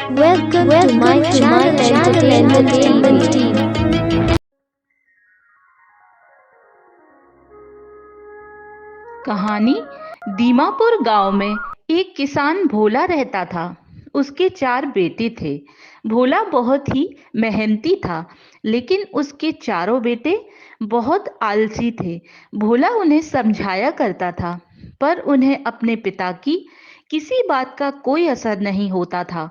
Welcome to my channel Entertainment Team. कहानी। दीमापुर गांव में एक किसान भोला रहता था। उसके 4 बेटे थे। भोला बहुत ही मेहनती था, लेकिन उसके चारों बेटे बहुत आलसी थे। भोला उन्हें समझाया करता था, पर उन्हें अपने पिता की किसी बात का कोई असर नहीं होता था।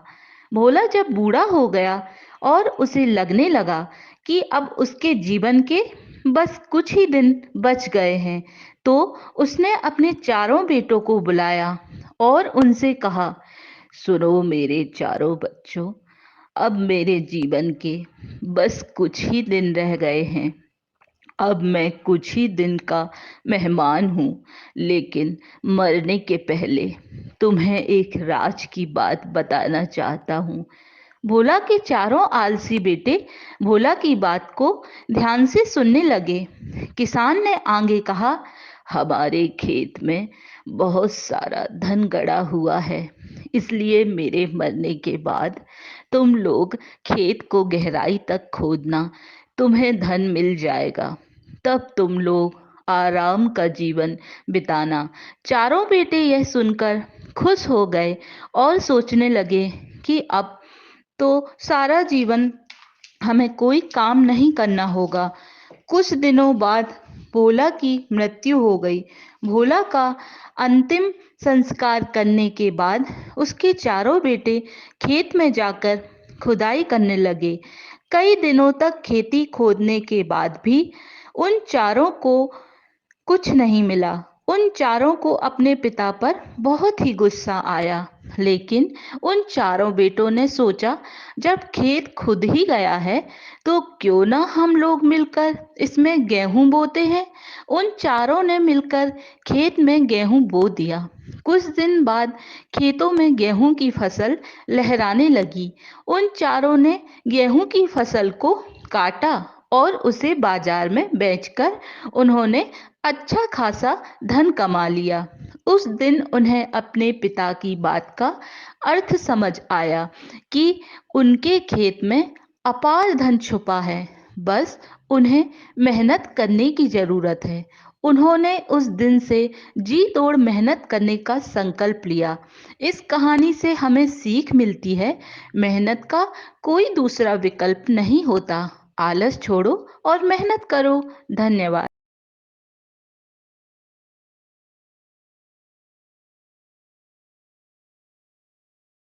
भोला जब बूढ़ा हो गया और उसे लगने लगा कि अब उसके जीवन के बस कुछ ही दिन बच गए हैं, तो उसने अपने चारों बेटों को बुलाया और उनसे कहा, सुनो मेरे चारों बच्चों, अब मेरे जीवन के बस कुछ ही दिन रह गए हैं। अब मैं कुछ ही दिन का मेहमान हूँ, लेकिन मरने के पहले तुम्हें एक राज की बात बताना चाहता हूँ। भोला के चारों आलसी बेटे भोला की बात को ध्यान से सुनने लगे। किसान ने आगे कहा, हमारे खेत में बहुत सारा धन गड़ा हुआ है, इसलिए मेरे मरने के बाद तुम लोग खेत को गहराई तक खोदना, तुम्हें धन मिल जाएगा। तब तुम लोग आराम का जीवन बिताना। चारों बेटे यह सुनकर खुश हो गए और सोचने लगे कि अब तो सारा जीवन हमें कोई काम नहीं करना होगा। कुछ दिनों बाद भोला की मृत्यु हो गई। भोला का अंतिम संस्कार करने के बाद उसके चारों बेटे खेत में जाकर खुदाई करने लगे। कई दिनों तक खेती खोदने के बाद भी उन चारों को कुछ नहीं मिला। उन चारों को अपने पिता पर बहुत ही गुस्सा आया, लेकिन उन चारों बेटों ने सोचा, जब खेत खुद ही गया है तो क्यों ना हम लोग मिलकर इसमें गेहूं बोते हैं। उन चारों ने मिलकर खेत में गेहूं बो दिया। कुछ दिन बाद खेतों में गेहूं की फसल लहराने लगी। उन चारों ने गेहूं की फसल को काटा और उसे बाजार में बेचकर उन्होंने अच्छा खासा धन कमा लिया। उस दिन उन्हें अपने पिता की बात का अर्थ समझ आया कि उनके खेत में अपार धन छुपा है, बस उन्हें मेहनत करने की जरूरत है। उन्होंने उस दिन से जी तोड़ मेहनत करने का संकल्प लिया। इस कहानी से हमें सीख मिलती है, मेहनत का कोई दूसरा विकल्प नहीं होता। आलस छोड़ो और मेहनत करो। धन्यवाद।